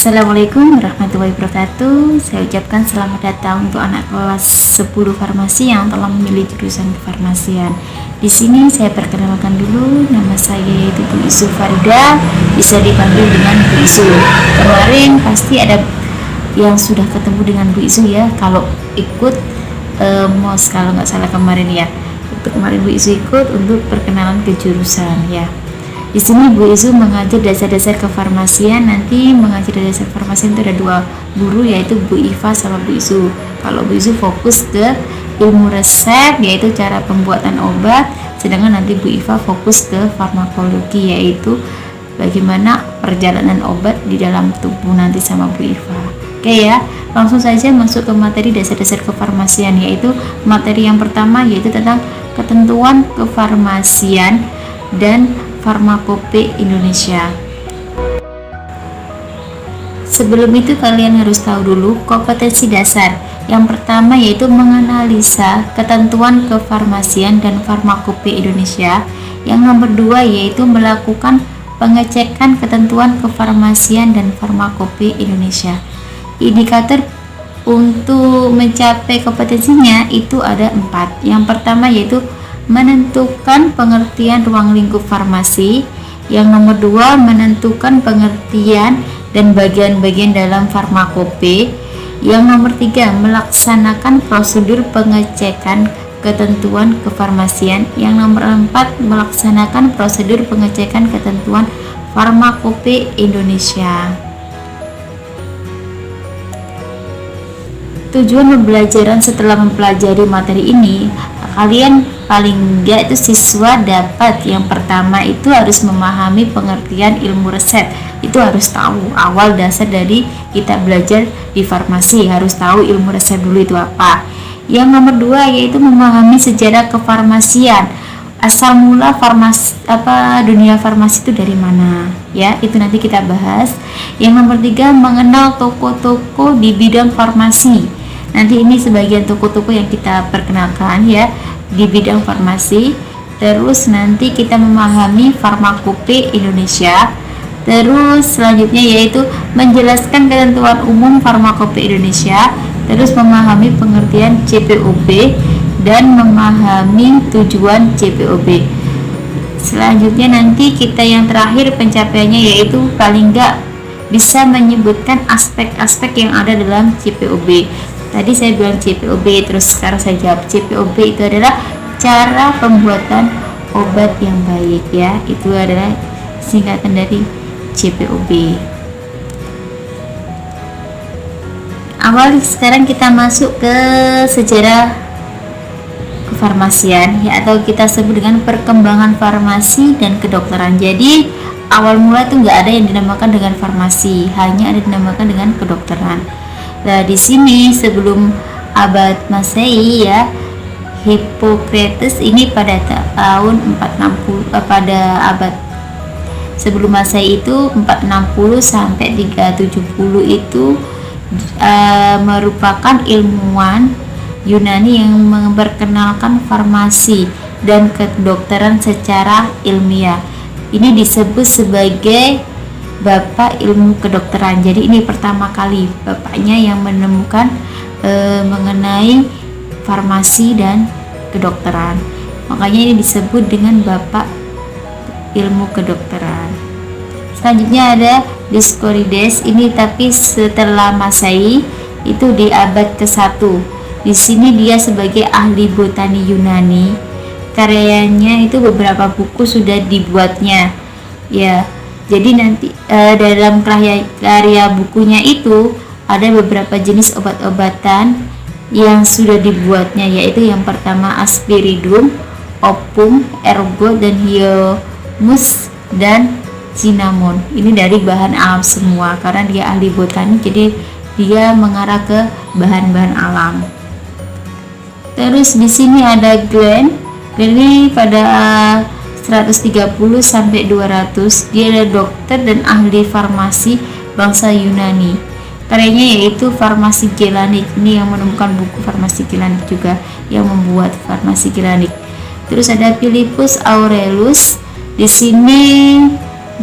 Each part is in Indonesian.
Assalamualaikum warahmatullahi wabarakatuh. Saya ucapkan selamat datang untuk anak kelas 10 farmasi yang telah memilih jurusan kefarmasian. Di sini saya perkenalkan dulu, nama saya yaitu Bu Isu Farida, bisa dipanggil dengan Bu Isu. Kemarin pasti ada yang sudah ketemu dengan Bu Isu ya, kalau ikut MOS kalau nggak salah kemarin ya. Untuk kemarin Bu Isu ikut untuk perkenalan ke jurusan ya. Di sini Bu Isu mengajar dasar-dasar kefarmasian. Nanti mengajar dasar kefarmasian itu ada dua guru, yaitu Bu Iva sama Bu Isu. Kalau Bu Isu fokus ke ilmu resep, yaitu cara pembuatan obat, sedangkan nanti Bu Iva fokus ke farmakologi, yaitu bagaimana perjalanan obat di dalam tubuh nanti sama Bu Iva. Oke ya, langsung saja masuk ke materi dasar-dasar kefarmasian, yaitu materi yang pertama yaitu tentang ketentuan kefarmasian dan Farmakope Indonesia. Sebelum itu kalian harus tahu dulu kompetensi dasar. Yang pertama yaitu menganalisa ketentuan kefarmasian dan Farmakope Indonesia. Yang nomor dua yaitu melakukan pengecekan ketentuan kefarmasian dan Farmakope Indonesia. Indikator untuk mencapai kompetensinya itu ada 4. Yang pertama yaitu menentukan pengertian ruang lingkup farmasi. Yang nomor 2 menentukan pengertian dan bagian-bagian dalam farmakope. Yang nomor 3 melaksanakan prosedur pengecekan ketentuan kefarmasian. Yang nomor 4 melaksanakan prosedur pengecekan ketentuan Farmakope Indonesia. Tujuan pembelajaran setelah mempelajari materi ini, kalian paling enggak itu siswa dapat yang pertama itu harus memahami pengertian ilmu resep. Itu harus tahu awal dasar dari kita belajar di farmasi, harus tahu ilmu resep dulu itu apa. Yang nomor 2 yaitu memahami sejarah kefarmasian, asal mula dunia farmasi itu dari mana ya, itu nanti kita bahas. Yang nomor 3 mengenal toko-toko di bidang farmasi. Nanti ini sebagian toko-toko yang kita perkenalkan ya di bidang farmasi. Terus nanti kita memahami Farmakope Indonesia. Terus selanjutnya yaitu menjelaskan ketentuan umum Farmakope Indonesia. Terus memahami pengertian CPOB dan memahami tujuan CPOB. Selanjutnya nanti kita yang terakhir pencapaiannya yaitu paling enggak bisa menyebutkan aspek-aspek yang ada dalam CPOB. Tadi saya bilang CPOB, terus sekarang saya jawab CPOB itu adalah cara pembuatan obat yang baik ya. Itu adalah singkatan dari CPOB. Sekarang kita masuk ke sejarah kefarmasian ya, atau kita sebut dengan perkembangan farmasi dan kedokteran. Jadi awal mula itu nggak ada yang dinamakan dengan farmasi, hanya ada dinamakan dengan kedokteran. Nah, di sini sebelum abad Masehi ya, Hippocrates ini pada tahun 460 pada abad sebelum Masehi itu 460 sampai 370 itu merupakan ilmuwan Yunani yang memperkenalkan farmasi dan kedokteran secara ilmiah. Ini disebut sebagai Bapak ilmu kedokteran. Jadi ini pertama kali bapaknya yang menemukan mengenai farmasi dan kedokteran. Makanya ini disebut dengan Bapak ilmu kedokteran. Selanjutnya ada Dioscorides. Ini tapi setelah Masehi, itu di abad ke-1. Di sini dia sebagai ahli botani Yunani. Karyanya itu beberapa buku sudah dibuatnya. Ya. Jadi nanti dalam karya bukunya itu ada beberapa jenis obat-obatan yang sudah dibuatnya, yaitu yang pertama aspiridum, opum, ergot, dan hyomus dan cinnamon. Ini dari bahan alam semua karena dia ahli botani, jadi dia mengarah ke bahan-bahan alam. Terus di sini ada Galen. Ini pada 130 sampai 200. Dia adalah dokter dan ahli farmasi bangsa Yunani. Karyanya yaitu Farmasi Gelanik. Ini yang menemukan buku Farmasi Gelanik juga, yang membuat Farmasi Gelanik. Terus ada Philippus Aurelius. Di sini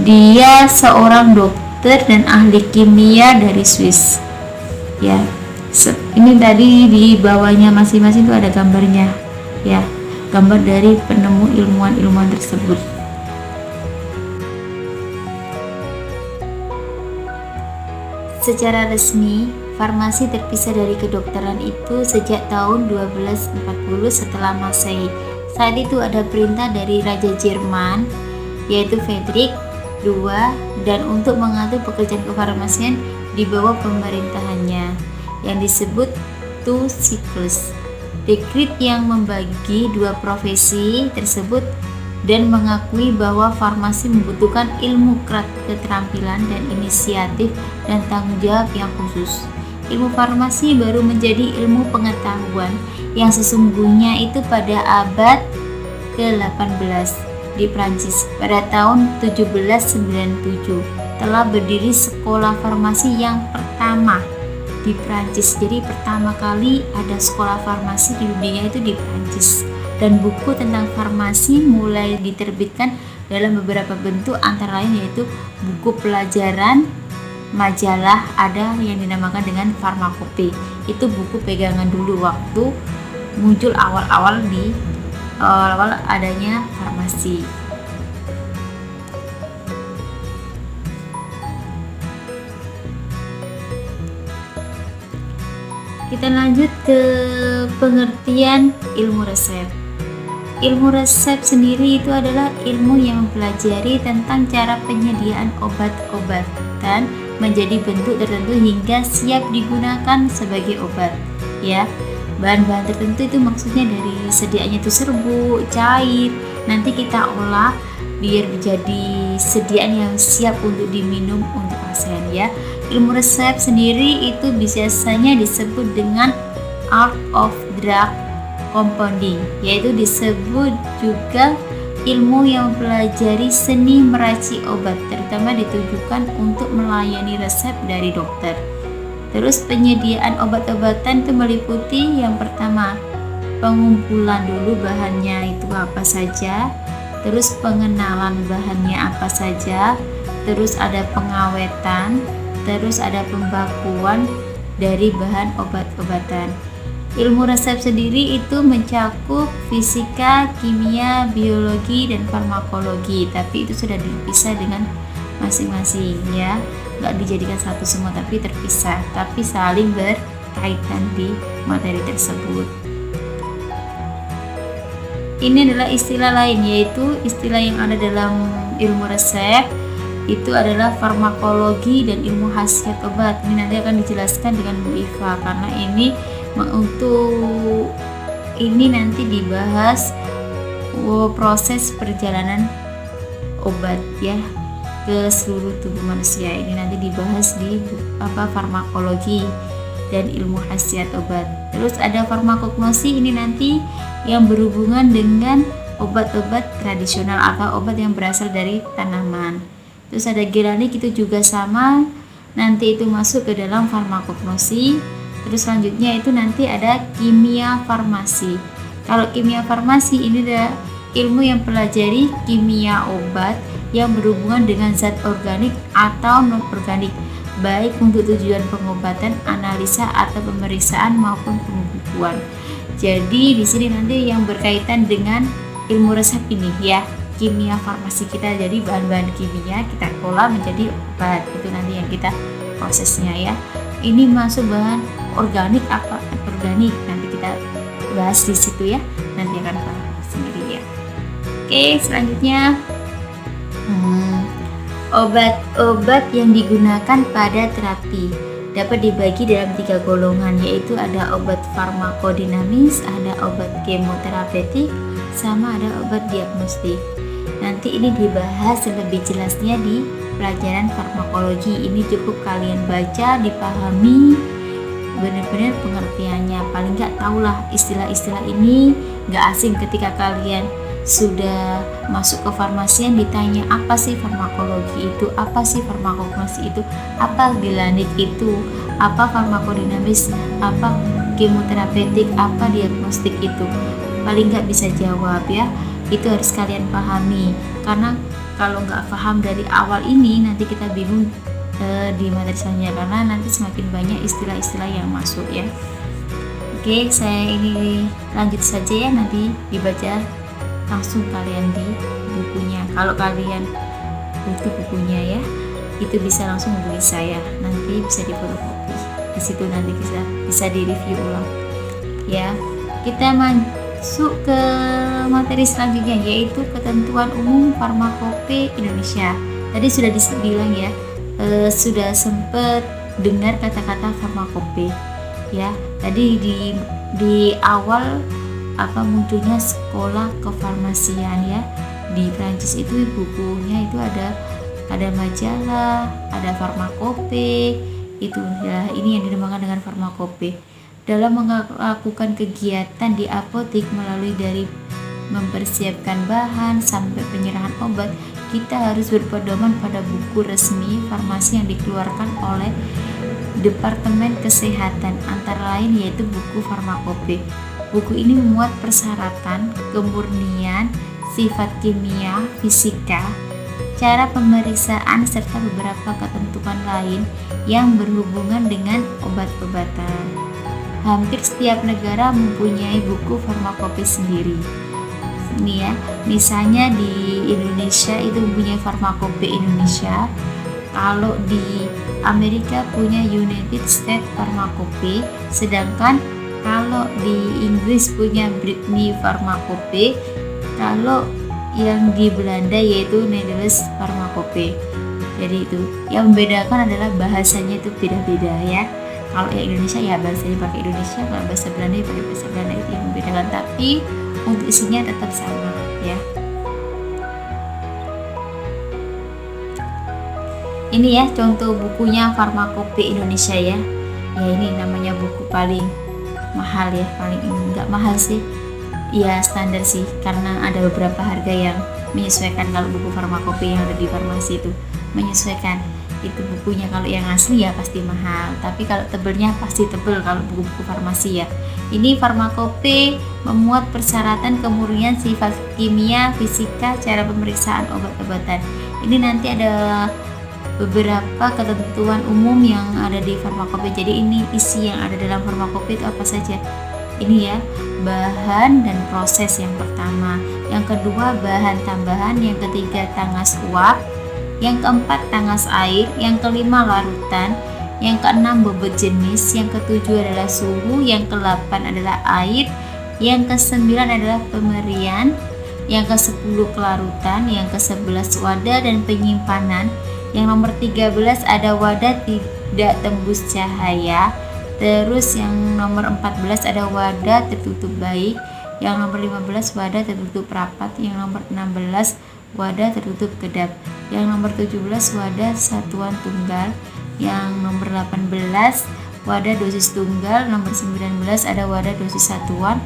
dia seorang dokter dokter dan ahli kimia dari Swiss. Ya, ini tadi di bawahnya masing-masing itu ada gambarnya, ya, gambar dari penemu ilmuwan tersebut. Secara resmi, farmasi terpisah dari kedokteran itu sejak tahun 1240 setelah Masehi. Saat itu ada perintah dari Raja Jerman, yaitu Friedrich II, dan untuk mengatur pekerjaan kefarmasian di bawah pemerintahannya, yang disebut Tussiculus. Dekrit yang membagi dua profesi tersebut dan mengakui bahwa farmasi membutuhkan ilmu keterampilan dan inisiatif dan tanggung jawab yang khusus. Ilmu farmasi baru menjadi ilmu pengetahuan yang sesungguhnya itu pada abad ke-18 di Prancis. Pada tahun 1797 telah berdiri sekolah farmasi yang pertama di Prancis. Jadi pertama kali ada sekolah farmasi di dunia itu di Prancis. Dan buku tentang farmasi mulai diterbitkan dalam beberapa bentuk, antara lain yaitu buku pelajaran, majalah, ada yang dinamakan dengan farmakope. Itu buku pegangan dulu waktu muncul awal adanya farmasi. Kita lanjut ke pengertian ilmu resep. Ilmu resep sendiri itu adalah ilmu yang mempelajari tentang cara penyediaan obat-obatan menjadi bentuk tertentu hingga siap digunakan sebagai obat. Ya, bahan-bahan tertentu itu maksudnya dari sediaannya itu serbuk, cair, nanti kita olah biar menjadi sediaan yang siap untuk diminum untuk pasien, ya. Ilmu resep sendiri itu biasanya disebut dengan art of drug compounding, yaitu disebut juga ilmu yang mempelajari seni meracik obat, terutama ditujukan untuk melayani resep dari dokter. Terus penyediaan obat-obatan itu meliputi yang pertama, pengumpulan dulu bahannya itu apa saja, terus pengenalan bahannya apa saja, terus ada pengawetan, terus ada pembakuan dari bahan obat-obatan. Ilmu resep sendiri itu mencakup fisika, kimia, biologi, dan farmakologi, tapi itu sudah dipisah dengan masing-masing, ya, nggak dijadikan satu semua tapi terpisah, tapi saling berkaitan di materi tersebut. Ini adalah istilah lain, yaitu istilah yang ada dalam ilmu resep itu adalah farmakologi dan ilmu khasiat obat. Ini nanti akan dijelaskan dengan Bu Iva, karena ini untuk ini nanti dibahas proses perjalanan obat, ya, ke seluruh tubuh manusia. Ini nanti dibahas di farmakologi dan ilmu khasiat obat. Terus ada farmakognosi, ini nanti yang berhubungan dengan obat-obat tradisional atau obat yang berasal dari tanaman. Terus ada genetik, itu juga sama, nanti itu masuk ke dalam farmakognosi. Terus selanjutnya itu nanti ada kimia farmasi. Kalau kimia farmasi ini adalah ilmu yang pelajari kimia obat yang berhubungan dengan zat organik atau non-organik, baik untuk tujuan pengobatan, analisa atau pemeriksaan maupun pembukuan. Jadi di sini nanti yang berkaitan dengan ilmu resep ini, ya, kimia farmasi kita. Jadi bahan-bahan kimia kita olah menjadi obat, itu nanti yang kita prosesnya, ya. Ini masuk bahan organik apa organik, nanti kita bahas di situ, ya, nanti akan bahas sendiri, ya. Oke, selanjutnya obat-obat yang digunakan pada terapi dapat dibagi dalam 3 golongan, yaitu ada obat farmakodinamis, ada obat kemoterapeutik, sama ada obat diagnostik. Nanti ini dibahas lebih jelasnya di pelajaran farmakologi. Ini cukup kalian baca, dipahami benar-benar pengertiannya, paling nggak tahulah istilah-istilah ini, nggak asing ketika kalian sudah masuk ke farmasian ditanya apa sih farmakologi itu, apa sih farmakognosi itu, apa genetik itu, apa farmakodinamis, apa kemoterapeutik, apa diagnostik itu, paling nggak bisa jawab, ya. Itu harus kalian pahami, karena kalau nggak paham dari awal ini nanti kita bingung di materi selanjutnya, karena nanti semakin banyak istilah-istilah yang masuk ya. Oke, saya ini lanjut saja ya, nanti dibaca langsung kalian di bukunya. Kalau kalian butuh bukunya ya, itu bisa langsung hubungi saya, nanti bisa di fotokopi di situ, nanti bisa di review ulang ya. Kita masuk ke materi selanjutnya, yaitu ketentuan umum farmakope Indonesia. Tadi sudah dibilang ya, sudah sempat dengar kata-kata farmakope ya. Tadi di awal munculnya sekolah kefarmasian ya di Prancis, itu bukunya itu ada majalah, ada farmakope itu ya. Ini yang dinamakan dengan farmakope. Dalam melakukan kegiatan di apotek, melalui dari mempersiapkan bahan sampai penyerahan obat, kita harus berpedoman pada buku resmi farmasi yang dikeluarkan oleh Departemen Kesehatan, antara lain yaitu buku farmakope. Buku ini memuat persyaratan, kemurnian, sifat kimia, fisika, cara pemeriksaan, serta beberapa ketentuan lain yang berhubungan dengan obat-obatan. Hampir setiap negara mempunyai buku farmakope sendiri. Ini ya, misalnya di Indonesia itu mempunyai farmakope Indonesia. Kalau di Amerika punya United States Farmakope, sedangkan kalau di Inggris punya Britney Farmakope, kalau yang di Belanda yaitu Nederlands Farmakope. Jadi itu yang membedakan adalah bahasanya itu beda-beda ya. Kalau yang Indonesia ya bahasanya pakai Indonesia, kalau bahasa Belanda ya pakai bahasa Belanda, itu yang membedakan, tapi untuk isinya tetap sama ya. Ini ya contoh bukunya farmakope Indonesia ya. Ya ini namanya buku paling mahal ya, paling enggak mahal sih ya, standar sih, karena ada beberapa harga yang menyesuaikan. Kalau buku farmakope yang ada di farmasi itu menyesuaikan itu bukunya. Kalau yang asli ya pasti mahal, tapi kalau tebelnya pasti tebel kalau buku-buku farmasi ya. Ini farmakope memuat persyaratan, kemurnian, sifat kimia, fisika, cara pemeriksaan obat-obatan. Ini nanti ada beberapa ketentuan umum yang ada di farmakope. Jadi ini isi yang ada dalam farmakope itu apa saja. Ini ya, bahan dan proses yang pertama, yang kedua bahan tambahan, yang ketiga tangas uap, yang keempat tangas air, yang kelima larutan, yang keenam bobot jenis, yang ketujuh adalah suhu, yang kedelapan adalah air, yang kesembilan adalah pemerian, yang ke-10 kelarutan, yang ke-11 wadah dan penyimpanan, yang nomor 13 ada wadah tidak tembus cahaya, terus yang nomor 14 ada wadah tertutup baik, yang nomor 15 wadah tertutup rapat, yang nomor 16 wadah tertutup kedap, yang nomor 17 wadah satuan tunggal, yang nomor 18 wadah dosis tunggal, nomor 19 ada wadah dosis satuan,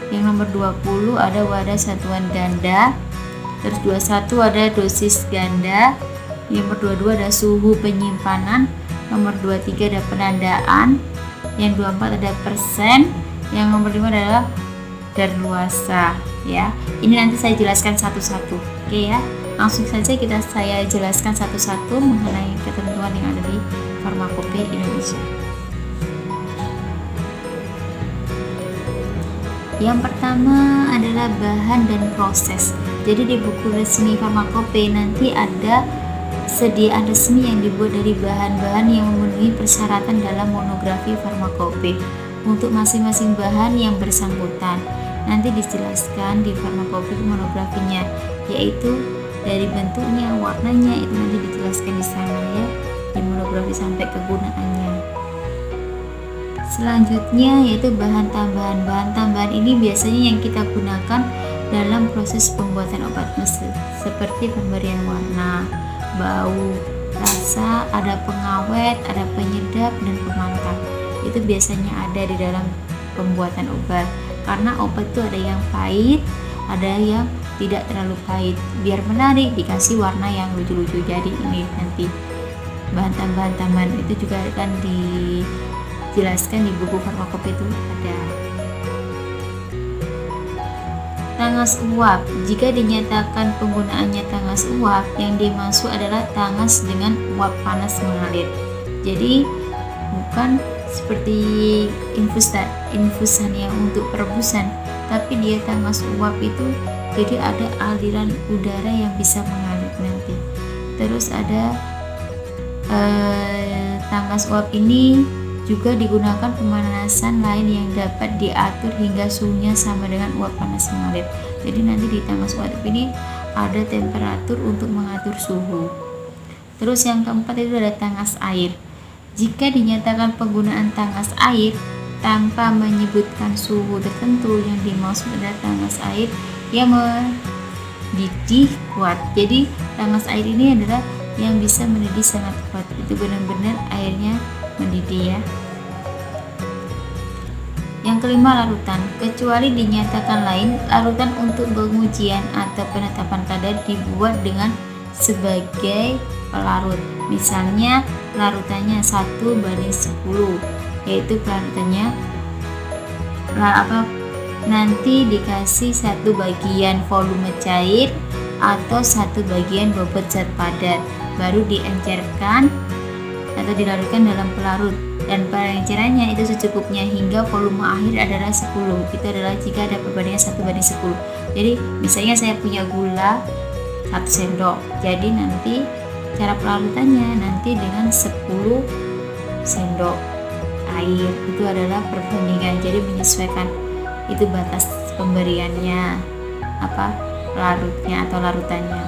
yang nomor 20 ada wadah satuan ganda, terus 21 ada dosis ganda, yang nomor 22 ada suhu penyimpanan, nomor 23 ada penandaan, yang 24 ada persen, yang nomor 5 adalah daluarsa ya. Ini nanti saya jelaskan satu-satu. Oke ya, langsung saja saya jelaskan satu-satu mengenai ketentuan yang ada di farmakope Indonesia. Yang pertama adalah bahan dan proses. Jadi di buku resmi farmakope nanti ada sediaan resmi yang dibuat dari bahan-bahan yang memenuhi persyaratan dalam monografi farmakope untuk masing-masing bahan yang bersangkutan. Nanti dijelaskan di farmakope monografinya, yaitu dari bentuknya, warnanya, itu nanti dijelaskan di sana ya, di monografi sampai kegunaannya. Selanjutnya yaitu bahan tambahan. Bahan tambahan ini biasanya yang kita gunakan dalam proses pembuatan obat seperti pemberian warna, bau, rasa, ada pengawet, ada penyedap dan pemantap. Itu biasanya ada di dalam pembuatan obat. Karena obat itu ada yang pahit, ada yang tidak terlalu pahit. Biar menarik dikasih warna yang lucu-lucu. Jadi ini nanti bahan tambahan itu juga akan dijelaskan di buku farmakope itu ada. Tangas uap. Jika dinyatakan penggunaannya tangas uap, yang dimaksud adalah tangas dengan uap panas mengalir. Jadi bukan seperti infusan yang untuk perebusan, tapi dia tangas uap itu jadi ada aliran udara yang bisa mengalir nanti. Terus ada tangas uap ini juga digunakan pemanasan lain yang dapat diatur hingga suhunya sama dengan uap panas mengalir. Jadi nanti di tangas uap ini ada temperatur untuk mengatur suhu. Terus yang keempat itu ada tangas air. Jika dinyatakan penggunaan tangas air tanpa menyebutkan suhu tertentu, yang dimaksud adalah tangas air yang mendidih kuat. Jadi tangas air ini adalah yang bisa mendidih sangat kuat. Itu benar-benar airnya mendidih ya. Yang kelima, larutan. Kecuali dinyatakan lain, larutan untuk pengujian atau penetapan kadar dibuat dengan sebagai pelarut. Misalnya larutannya 1:10, yaitu pelarutannya nanti dikasih 1 bagian volume cair atau 1 bagian bobot zat padat, baru diencerkan atau dilarutkan dalam pelarut, dan pengencerannya itu secukupnya hingga volume akhir adalah 10. Itu adalah jika ada perbandingan 1:10. Jadi misalnya saya punya gula 1 sendok, jadi nanti cara pelarutannya nanti dengan 10 sendok air. Itu adalah perbandingan, jadi menyesuaikan itu batas pemberiannya pelarutnya atau larutannya.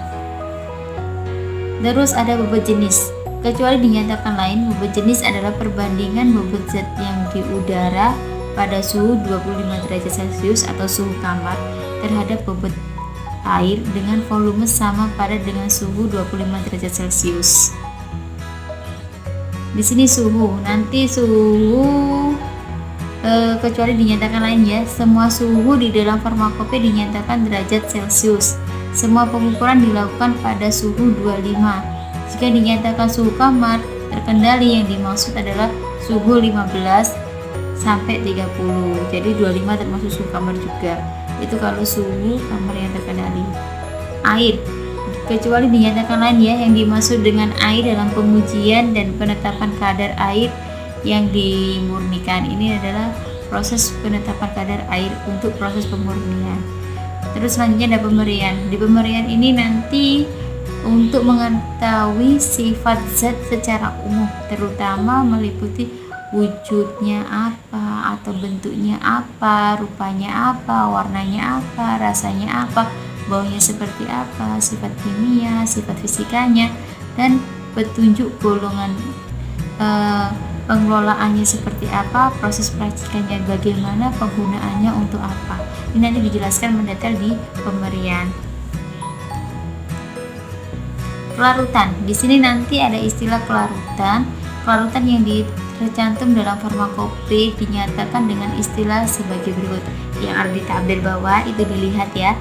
Terus ada bobot jenis. Kecuali dinyatakan lain, bobot jenis adalah perbandingan bobot zat yang di udara pada suhu 25 derajat Celcius atau suhu kamar terhadap bobot air dengan volume sama pada dengan suhu 25 derajat Celcius. Di sini suhu, nanti suhu kecuali dinyatakan lain ya, semua suhu di dalam farmakope dinyatakan derajat Celcius. Semua pengukuran dilakukan pada suhu 25. Jika dinyatakan suhu kamar terkendali, yang dimaksud adalah suhu 15 sampai 30. Jadi 25 termasuk suhu kamar juga. Itu kalau suhu kamar yang terkendali. Air. Kecuali dinyatakan lain ya, yang dimaksud dengan air dalam pengujian dan penetapan kadar air yang dimurnikan. Ini adalah proses penetapan kadar air untuk proses pemurnian. Terus selanjutnya ada pemberian. Di pemberian ini nanti untuk mengetahui sifat zat secara umum, terutama meliputi wujudnya apa atau bentuknya apa, rupanya apa, warnanya apa, rasanya apa, baunya seperti apa, sifat kimia, sifat fisikanya, dan petunjuk golongan pengelolaannya seperti apa, proses peracikannya bagaimana, penggunaannya untuk apa. Ini nanti dijelaskan mendetail di pemberian. Pelarutan. Di sini nanti ada istilah pelarutan. Pelarutan yang tercantum dalam farmakope dinyatakan dengan istilah sebagai berikut. Yang ada di tabel bawah itu dilihat ya.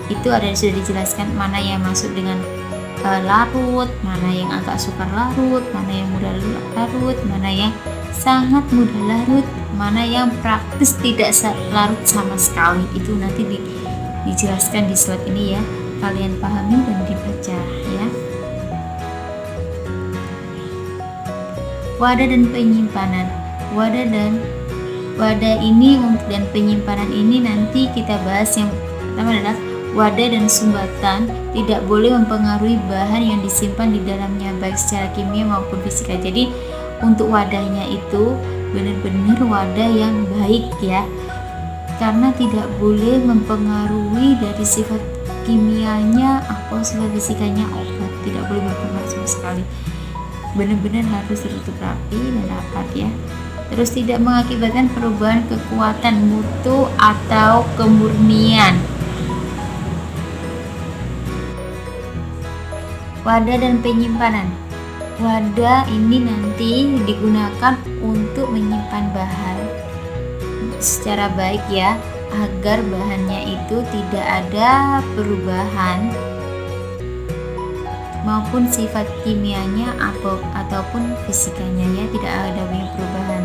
Itu ada sudah dijelaskan mana yang masuk dengan larut, mana yang agak sukar larut, mana yang mudah larut, mana yang sangat mudah larut, mana yang praktis tidak larut sama sekali. Itu nanti dijelaskan di slide ini ya. Kalian pahami dan dibaca ya. Wadah dan penyimpanan. Wadah ini dan penyimpanan ini nanti kita bahas. Yang pertama adalah wadah dan sumbatan tidak boleh mempengaruhi bahan yang disimpan di dalamnya baik secara kimia maupun fisika. Jadi untuk wadahnya itu benar-benar wadah yang baik ya, karena tidak boleh mempengaruhi dari sifat kimianya atau sifat fisikanya obat, tidak boleh berpengaruh sama sekali. Benar-benar harus tertutup rapi dan rapat ya. Terus tidak mengakibatkan perubahan kekuatan mutu atau kemurnian. Wadah dan penyimpanan. Wadah ini nanti digunakan untuk menyimpan bahan secara baik ya, agar bahannya itu tidak ada perubahan maupun sifat kimianya ataupun fisikanya ya, tidak ada banyak perubahan.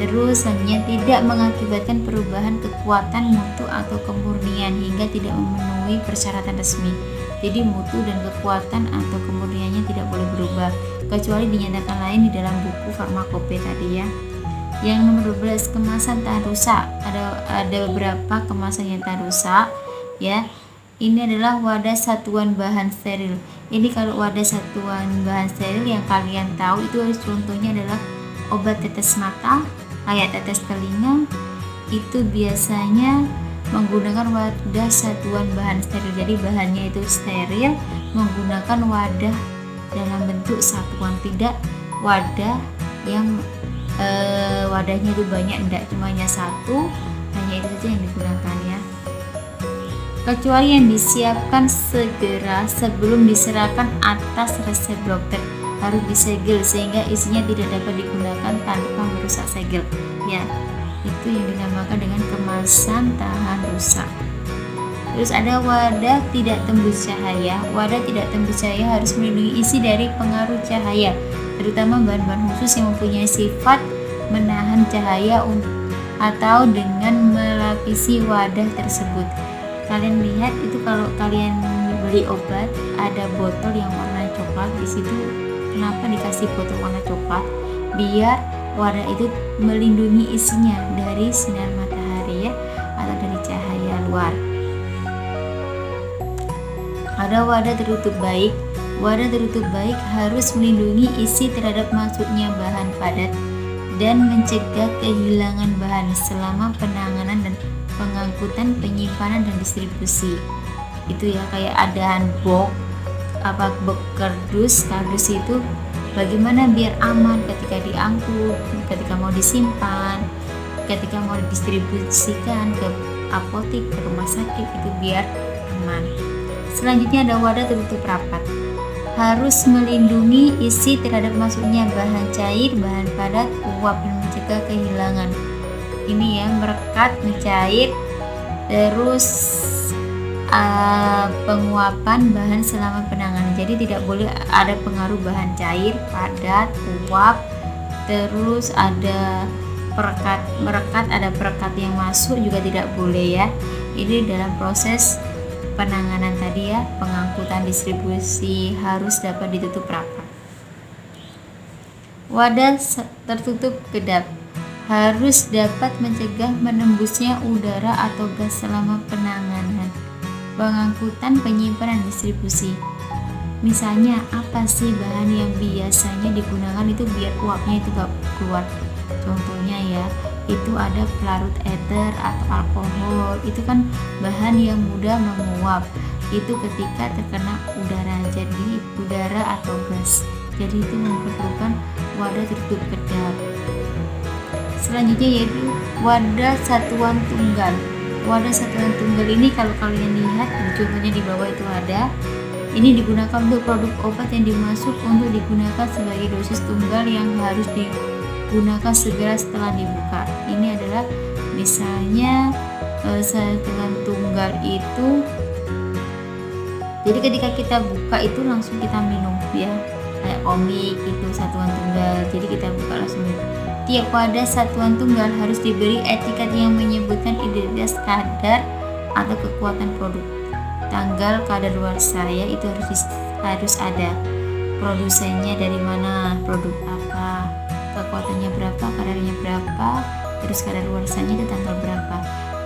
Terus selanjutnya tidak mengakibatkan perubahan kekuatan, mutu atau kemurnian hingga tidak memenuhi persyaratan resmi. Jadi mutu dan kekuatan atau kemurniannya tidak boleh berubah kecuali dinyatakan lain di dalam buku farmakope tadi ya. Yang nomor 12, kemasan tahan rusak. Ada beberapa kemasan yang tahan rusak ya. Ini adalah wadah satuan bahan steril. Ini kalau wadah satuan bahan steril yang kalian tahu itu contohnya adalah obat tetes mata, kayak tetes telinga, itu biasanya menggunakan wadah satuan bahan steril. Jadi bahannya itu steril, menggunakan wadah dalam bentuk satuan, tidak wadah yang wadahnya itu banyak, tidak cuma hanya satu, hanya itu saja yang digunakan ya. Kecuali yang disiapkan segera sebelum diserahkan atas resep dokter, harus disegel sehingga isinya tidak dapat digunakan tanpa merusak segel ya. Itu yang dinamakan dengan kemasan tahan rusak. Terus ada wadah tidak tembus cahaya. Wadah tidak tembus cahaya harus melindungi isi dari pengaruh cahaya, terutama bahan-bahan khusus yang mempunyai sifat menahan cahaya atau dengan melapisi wadah tersebut. Kalian lihat itu kalau kalian beli obat ada botol yang warna coklat, di situ kenapa dikasih botol warna coklat? Biar wadah itu melindungi isinya dari sinar matahari ya, atau dari cahaya luar. Ada wadah tertutup baik. Wadah tertutup baik harus melindungi isi terhadap masuknya bahan padat dan mencegah kehilangan bahan selama penanganan dan pengangkutan, penyimpanan dan distribusi. Itu ya, kayak ada handbox, box kardus itu bagaimana biar aman ketika diangkut, ketika mau disimpan, ketika mau didistribusikan ke apotek, ke rumah sakit, itu biar aman. Selanjutnya ada wadah tertutup rapat. Harus melindungi isi terhadap masuknya bahan cair, bahan padat, uap dan mencegah kehilangan. Ini ya, merekat, mencair, terus penguapan bahan selama penanganan. Jadi tidak boleh ada pengaruh bahan cair, padat, uap, terus ada merekat, ada perekat yang masuk juga tidak boleh ya. Ini dalam proses penanganan tadi ya, pengangkutan, distribusi harus dapat ditutup rapat. Wadah tertutup kedap harus dapat mencegah menembusnya udara atau gas selama penanganan, pengangkutan, penyimpanan, distribusi. Misalnya apa sih bahan yang biasanya digunakan itu biar uapnya itu gak keluar? Contohnya ya, itu ada pelarut eter atau alkohol. Itu kan bahan yang mudah menguap. Itu ketika terkena udara, jadi udara atau gas. Jadi itu memerlukan wadah tertutup kedap. Selanjutnya yaitu wadah satuan tunggal. Wadah satuan tunggal ini kalau kalian lihat contohnya di bawah itu ada. Ini digunakan untuk produk obat yang dimasuk untuk digunakan sebagai dosis tunggal yang harus digunakan segera setelah dibuka. Ini adalah misalnya satuan tunggal itu, jadi ketika kita buka itu langsung kita minum ya, kayak komik itu satuan tunggal, jadi kita buka langsung minum. Tiap wadah satuan tunggal harus diberi etiket yang menyebutkan identitas kadar atau kekuatan produk, tanggal kadaluarsa ya, itu harus ada, produsennya dari mana, produk apa, kekuatannya berapa, kadarnya berapa, terus kadaluarsanya itu tanggal berapa.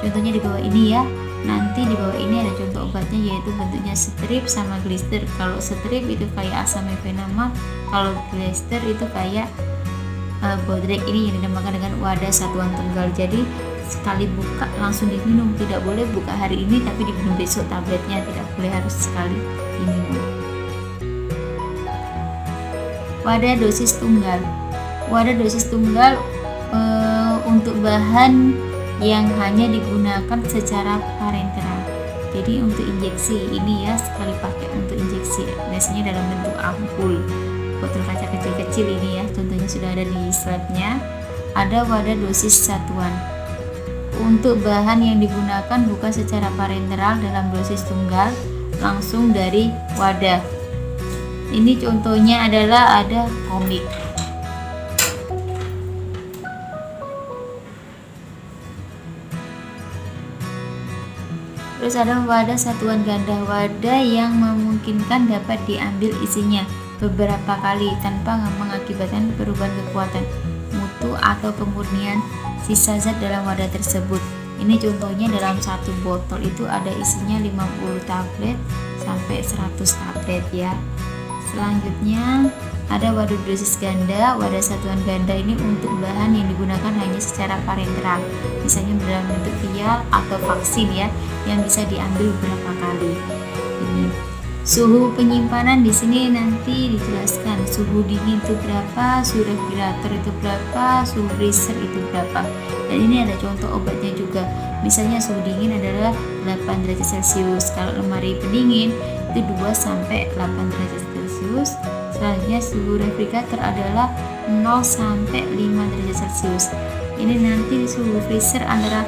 Contohnya di bawah ini ya, nanti di bawah ini ada contoh obatnya, yaitu bentuknya strip sama glister. Kalau strip itu kayak asam mefenama, kalau glister itu kayak bodrek. Ini yang dinamakan dengan wadah satuan tunggal. Jadi sekali buka langsung diminum, tidak boleh buka hari ini tapi diminum besok tabletnya, tidak boleh, harus sekali diminum. Wadah dosis tunggal. Wadah dosis tunggal untuk bahan yang hanya digunakan secara parenteral. Jadi untuk injeksi ini ya, sekali pakai untuk injeksi, biasanya dalam bentuk ampul, botol kaca kecil-kecil ini ya, contohnya sudah ada di slide-nya. Ada wadah dosis satuan. Untuk bahan yang digunakan bukan secara parenteral dalam dosis tunggal, langsung dari wadah. Ini contohnya adalah ada komik. Terus ada wadah satuan ganda, wadah yang memungkinkan dapat diambil isinya beberapa kali tanpa mengakibatkan perubahan kekuatan mutu atau pemurnian sisa zat dalam wadah tersebut. Ini contohnya dalam satu botol itu ada isinya 50 tablet sampai 100 tablet ya. Selanjutnya ada wadah dosis ganda. Wadah satuan ganda ini untuk bahan yang digunakan hanya secara parenteral, misalnya dalam bentuk vial atau vaksin ya, yang bisa diambil beberapa kali. Ini suhu penyimpanan di sini nanti dijelaskan, suhu dingin itu berapa, suhu refrigerator itu berapa, suhu freezer itu berapa. Dan ini ada contoh obatnya juga. Misalnya suhu dingin adalah 8 derajat Celcius. Kalau lemari pendingin itu 2 sampai 8 derajat Celcius. Selanjutnya suhu refrigerator adalah 0 sampai 5 derajat Celcius. Ini nanti suhu freezer antara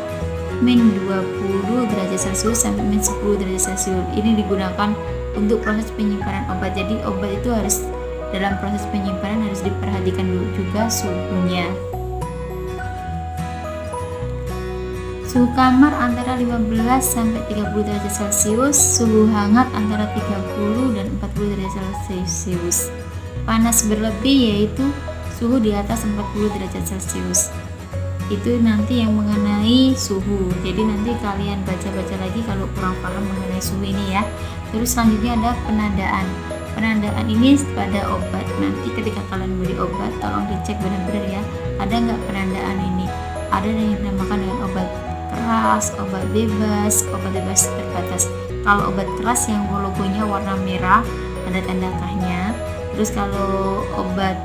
min 20 derajat Celcius sampai min 10 derajat Celcius. Ini digunakan untuk proses penyimpanan obat. Jadi obat itu harus dalam proses penyimpanan harus diperhatikan dulu juga suhunya. Suhu kamar antara 15 sampai 30 derajat Celcius, suhu hangat antara 30 dan 40 derajat Celcius. Panas berlebih yaitu suhu di atas 40 derajat Celcius. Itu nanti yang mengenai suhu. Jadi nanti kalian baca-baca lagi kalau kurang paham mengenai suhu ini ya. Terus selanjutnya ada penandaan. Penandaan ini pada obat. Nanti ketika kalian beli obat, tolong dicek benar-benar ya. Ada nggak penandaan ini? Ada yang dinamakan dengan obat keras, obat bebas terbatas. Kalau obat keras yang logonya warna merah, ada tanda kahnya. Terus kalau obat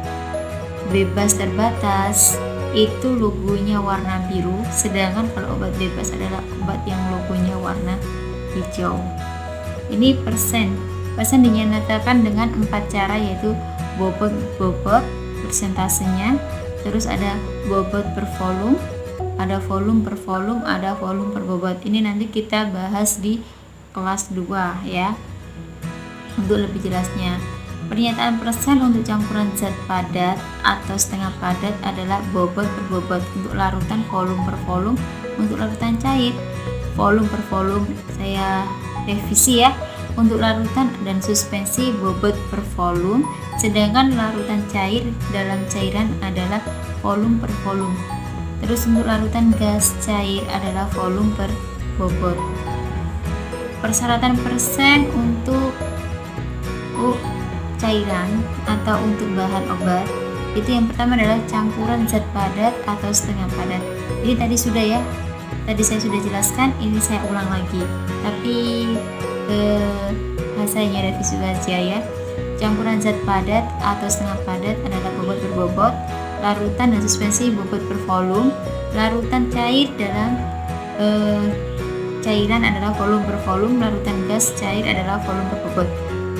bebas terbatas itu logonya warna biru, sedangkan kalau obat bebas adalah obat yang logonya warna hijau. Ini persen dinyatakan dengan 4 cara, yaitu bobot persentasenya, terus ada bobot per volume, ada volume per volume, ada volume per bobot. Ini nanti kita bahas di kelas 2 ya untuk lebih jelasnya. Pernyataan persen untuk campuran zat padat atau setengah padat adalah bobot per bobot. Untuk larutan volume per volume, untuk larutan cair volume per volume. Saya revisi ya. Untuk larutan dan suspensi bobot per volume, sedangkan larutan cair dalam cairan adalah volume per volume. Terus untuk larutan gas cair adalah volume per bobot. Persyaratan persen untuk cairan atau untuk bahan obat itu yang pertama adalah campuran zat padat atau setengah padat. Ini tadi sudah ya, tadi saya sudah jelaskan, ini saya ulang lagi tapi bahasanya revisi aja ya. Campuran zat padat atau setengah padat adalah bobot per bobot, larutan dan suspensi bobot per volume, larutan cair dalam cairan adalah volume per volume, larutan gas cair adalah volume per bobot.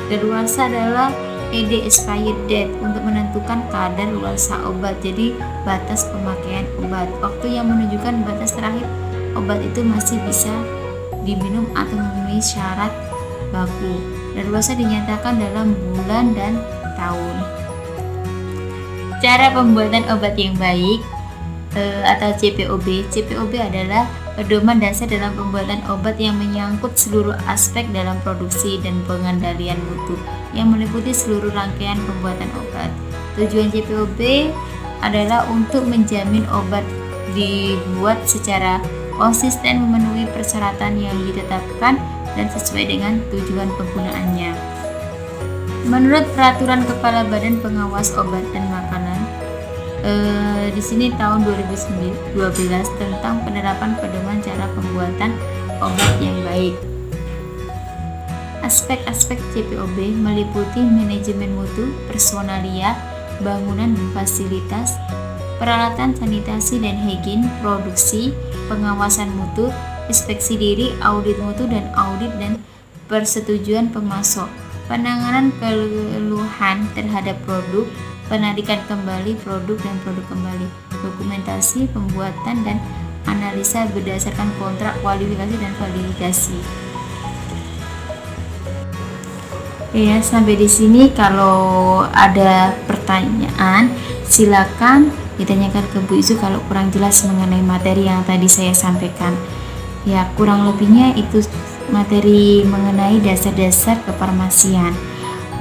Daluarsa adalah ED expired date untuk menentukan kadar luarsa obat, jadi batas pemakaian obat. Waktu yang menunjukkan batas terakhir obat itu masih bisa diminum atau memenuhi syarat baku. Daluarsa dinyatakan dalam bulan dan tahun. Cara pembuatan obat yang baik atau CPOB. CPOB adalah pedoman dasar dalam pembuatan obat yang menyangkut seluruh aspek dalam produksi dan pengendalian mutu yang meliputi seluruh rangkaian pembuatan obat. Tujuan CPOB adalah untuk menjamin obat dibuat secara konsisten memenuhi persyaratan yang ditetapkan dan sesuai dengan tujuan penggunaannya. Menurut Peraturan Kepala Badan Pengawas Obat dan Makanan di sini tahun 2012 tentang penerapan pedoman cara pembuatan obat yang baik. Aspek-aspek CPOB meliputi manajemen mutu, personalia, bangunan dan fasilitas, peralatan sanitasi dan higien, produksi, pengawasan mutu, inspeksi diri, audit mutu dan audit dan persetujuan pemasok, penanganan keluhan terhadap produk, penarikan kembali produk dan produk kembali, dokumentasi, pembuatan dan analisa berdasarkan kontrak, kualifikasi dan validasi. Ya, sampai di sini kalau ada pertanyaan silakan ditanyakan ke Bu Izu kalau kurang jelas mengenai materi yang tadi saya sampaikan. Ya, kurang lebihnya itu materi mengenai dasar-dasar kefarmasian.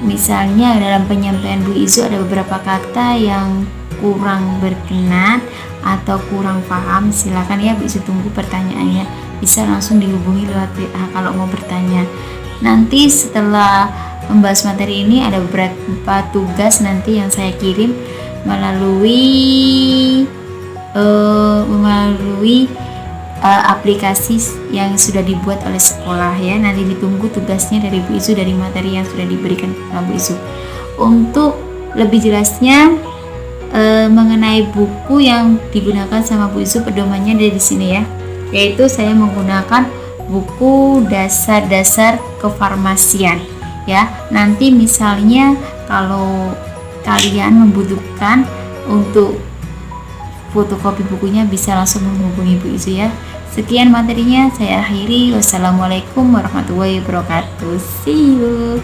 Misalnya dalam penyampaian Bu Izu ada beberapa kata yang kurang berkenan atau kurang paham, silakan ya Bu Izu tunggu pertanyaannya, bisa langsung dihubungi lewat WA kalau mau bertanya. Nanti setelah membahas materi ini ada beberapa tugas nanti yang saya kirim melalui aplikasi yang sudah dibuat oleh sekolah ya. Nanti ditunggu tugasnya dari Bu Izu dari materi yang sudah diberikan sama Bu Izu. Untuk lebih jelasnya mengenai buku yang digunakan sama Bu Izu pedomannya ada di sini ya. Yaitu saya menggunakan buku dasar-dasar kefarmasian ya. Nanti misalnya kalau kalian membutuhkan untuk fotokopi bukunya bisa langsung menghubungi Bu Izu ya. Sekian materinya saya akhiri. Wassalamualaikum warahmatullahi wabarakatuh. See you.